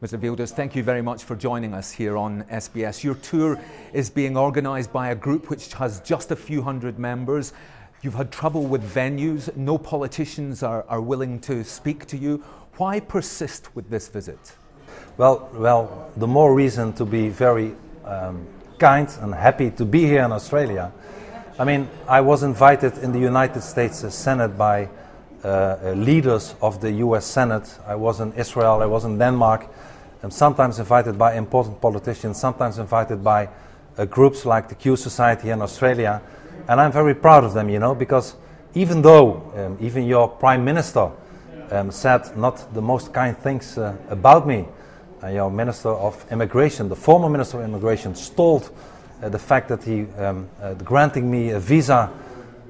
Mr. Wilders, thank you very much for joining us here on SBS. Your tour is being organised by a group which has just a few hundred members. You've had trouble with venues. No politicians are willing to speak to you. Why persist with this visit? Well, the more reason to be very kind and happy to be here in Australia. I mean, I was invited in the United States Senate by leaders of the US Senate. I was in Israel, I was in Denmark. I'm sometimes invited by important politicians, sometimes invited by groups like the Q Society in Australia. And I'm very proud of them, you know, because even though even your Prime Minister said not the most kind things about me, your Minister of Immigration, the former Minister of Immigration, stalled the fact that he granting me a visa,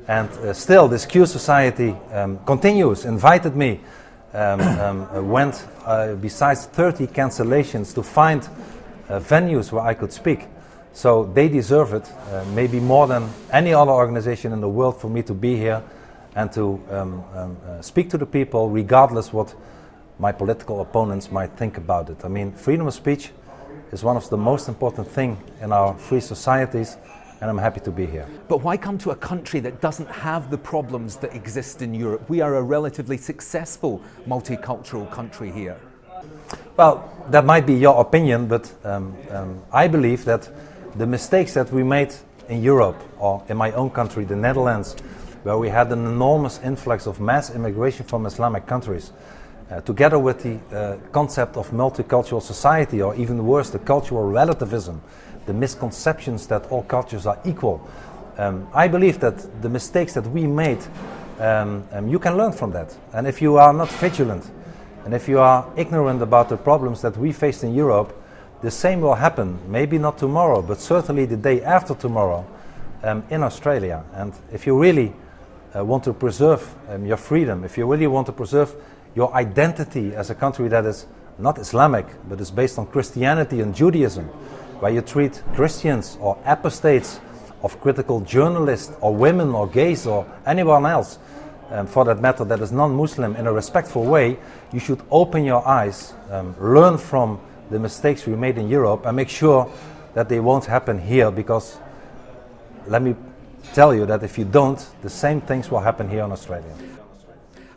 and still this Q Society continues, invited me, went besides 30 cancellations to find venues where I could speak. So they deserve it, maybe more than any other organization in the world, for me to be here and to speak to the people, regardless what my political opponents might think about it. I mean, freedom of speech is one of the most important things in our free societies, and I'm happy to be here. But why come to a country that doesn't have the problems that exist in Europe? We are a relatively successful multicultural country here. Well, that might be your opinion, but I believe that the mistakes that we made in Europe, or in my own country, the Netherlands, where we had an enormous influx of mass immigration from Islamic countries, together with the concept of multicultural society, or even worse, the cultural relativism, the misconceptions that all cultures are equal. I believe that the mistakes that we made, you can learn from that. And if you are not vigilant, and if you are ignorant about the problems that we faced in Europe, the same will happen, maybe not tomorrow, but certainly the day after tomorrow in Australia. And if you really want to preserve your freedom, if you really want to preserve your identity as a country that is not Islamic, but is based on Christianity and Judaism, where you treat Christians or apostates of critical journalists or women or gays or anyone else, for that matter, that is non-Muslim, in a respectful way, you should open your eyes, learn from the mistakes we made in Europe, and make sure that they won't happen here, because let me tell you that if you don't, the same things will happen here in Australia.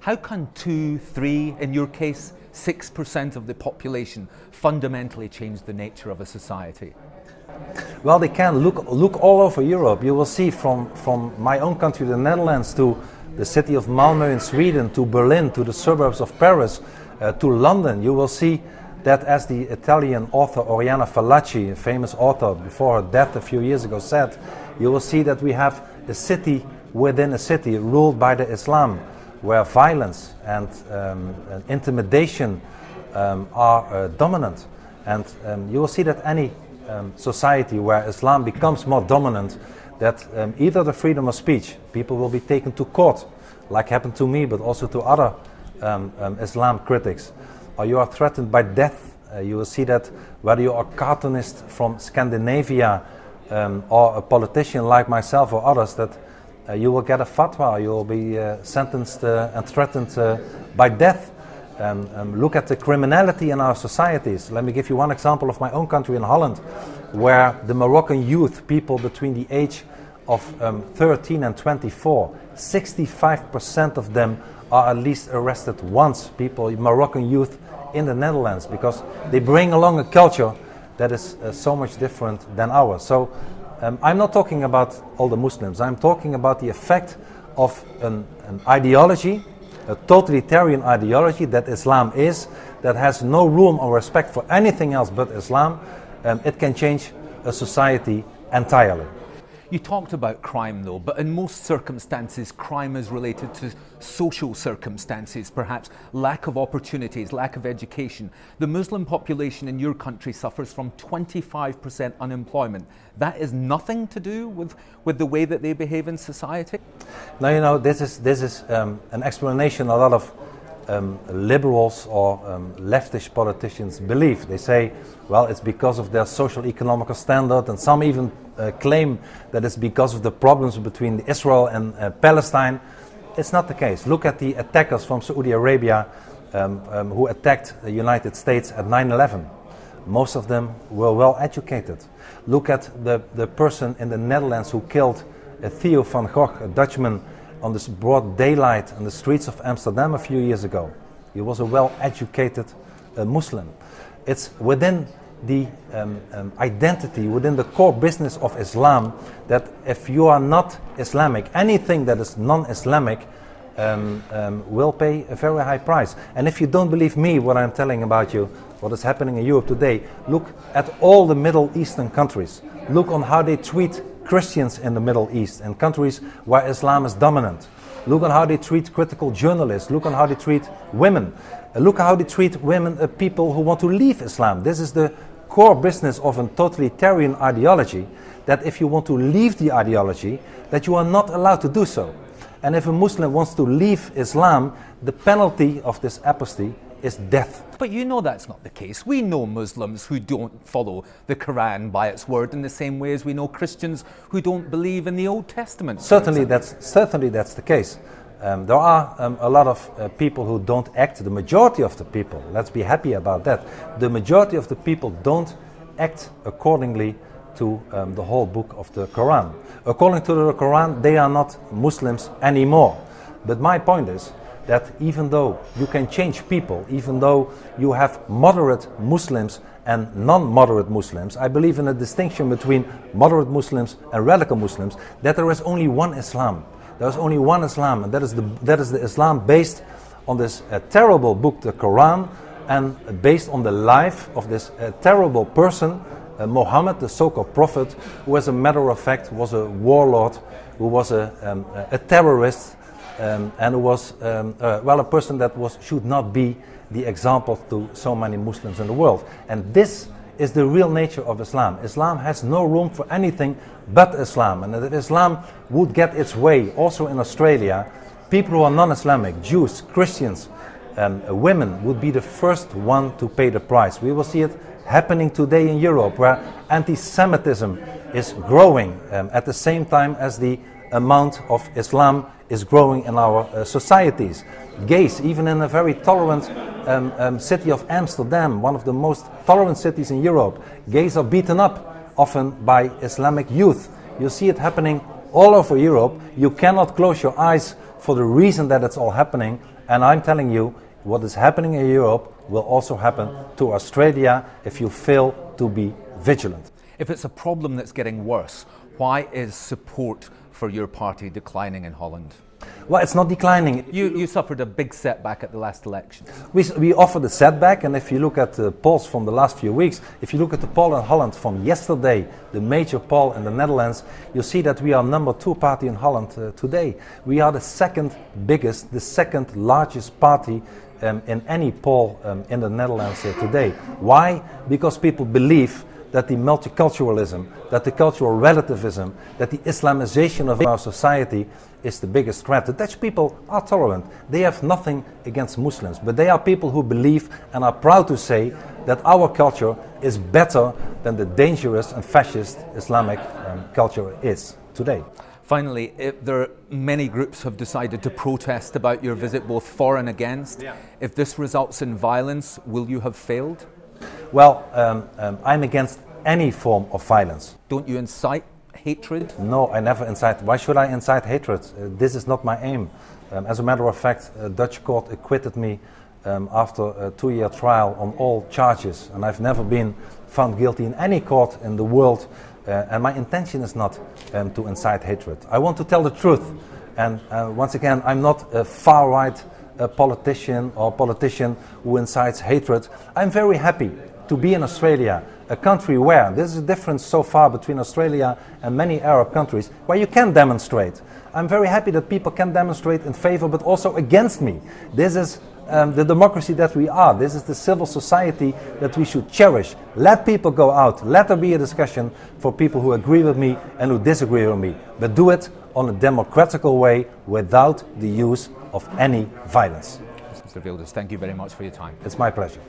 How can 2, 3, in your case, 6% of the population fundamentally change the nature of a society? Well, they can look all over Europe. You will see from my own country, the Netherlands, to the city of Malmö in Sweden, to Berlin, to the suburbs of Paris, to London. You will see that, as the Italian author Oriana Fallaci, a famous author before her death a few years ago, said, you will see that we have a city within a city ruled by the Islam, where violence and intimidation are dominant. And you will see that any society where Islam becomes more dominant, that either the freedom of speech, people will be taken to court, like happened to me, but also to other Islam critics, or you are threatened by death. You will see that whether you are a cartoonist from Scandinavia or a politician like myself or others, that you will get a fatwa, you will be sentenced and threatened by death. Look at the criminality in our societies. Let me give you one example of my own country, in Holland, where the Moroccan youth, people between the age of 13 and 24, 65% of them are at least arrested once, Moroccan youth in the Netherlands, because they bring along a culture that is so much different than ours. So I'm not talking about all the Muslims. I'm talking about the effect of an ideology, a totalitarian ideology that Islam is, that has no room or respect for anything else but Islam. It can change a society entirely. You talked about crime though, but in most circumstances crime is related to social circumstances, perhaps lack of opportunities, lack of education. The Muslim population in your country suffers from 25% unemployment. That is nothing to do with the way that they behave in society? Now, you know, this is an explanation a lot of liberals or leftish politicians believe. They say, well, it's because of their social economical standard, and some even claim that it's because of the problems between Israel and Palestine. It's not the case. Look at the attackers from Saudi Arabia who attacked the United States at 9/11. Most of them were well educated. Look at the person in the Netherlands who killed Theo van Gogh, a Dutchman, on this broad daylight on the streets of Amsterdam a few years ago. He was a well-educated Muslim. It's within the identity, within the core business of Islam, that if you are not Islamic, anything that is non-Islamic will pay a very high price. And if you don't believe me, what I'm telling about you, what is happening in Europe today, look at all the Middle Eastern countries. Look on how they treat Christians in the Middle East and countries where Islam is dominant. Look on how they treat critical journalists. Look on how they treat women. Look at how they treat women, people who want to leave Islam. This is the core business of a totalitarian ideology, that if you want to leave the ideology, that you are not allowed to do so. And if a Muslim wants to leave Islam, the penalty of this apostasy is death. But you know that's not the case. We know Muslims who don't follow the Quran by its word in the same way as we know Christians who don't believe in the Old Testament. Certainly that's the case. There are a lot of people who don't act, the majority of the people, let's be happy about that. The majority of the people don't act accordingly to the whole book of the Quran. According to the Quran, they are not Muslims anymore. But my point is that even though you can change people, even though you have moderate Muslims and non-moderate Muslims, I believe in a distinction between moderate Muslims and radical Muslims, that there is only one Islam. There is only one Islam, and that is the Islam based on this terrible book, the Quran, and based on the life of this terrible person, Muhammad, the so-called prophet, who as a matter of fact was a warlord, who was a terrorist, and who was a person that should not be the example to so many Muslims in the world. And this is the real nature of Islam. Islam has no room for anything but Islam. And if Islam would get its way also in Australia, people who are non-Islamic, Jews, Christians, women would be the first one to pay the price. We will see it happening today in Europe, where anti-Semitism is growing at the same time as the amount of Islam is growing in our societies. Gays, even in a very tolerant city of Amsterdam, one of the most tolerant cities in Europe, gays are beaten up often by Islamic youth. You see it happening all over Europe. You cannot close your eyes for the reason that it's all happening. And I'm telling you, what is happening in Europe will also happen to Australia if you fail to be vigilant. If it's a problem that's getting worse, why is support for your party declining in Holland? Well, it's not declining. You suffered a big setback at the last election. We offered a setback, and if you look at the polls from the last few weeks, if you look at the poll in Holland from yesterday, the major poll in the Netherlands, you see that we are number 2 party in Holland today. We are the second biggest, the second largest party in any poll in the Netherlands today. Why? Because people believe that the multiculturalism, that the cultural relativism, that the Islamization of our society is the biggest threat. The Dutch people are tolerant. They have nothing against Muslims, but they are people who believe and are proud to say that our culture is better than the dangerous and fascist Islamic culture is today. Finally, there are many groups have decided to protest about your visit, both for and against. Yeah. If this results in violence, will you have failed? Well, I'm against any form of violence. Don't you incite hatred? No, I never incite. Why should I incite hatred? This is not my aim. As a matter of fact, a Dutch court acquitted me after a 2-year trial on all charges, and I've never been found guilty in any court in the world, and my intention is not to incite hatred. I want to tell the truth, and once again, I'm not a far-right politician who incites hatred. I'm very happy to be in Australia, a country where there's a difference so far between Australia and many Arab countries, where you can demonstrate. I'm very happy that people can demonstrate in favor but also against me. This is the democracy that we are. This is the civil society that we should cherish. Let people go out. Let there be a discussion for people who agree with me and who disagree with me. But do it on a democratical way without the use of any violence. Mr. Wilders, thank you very much for your time. It's my pleasure.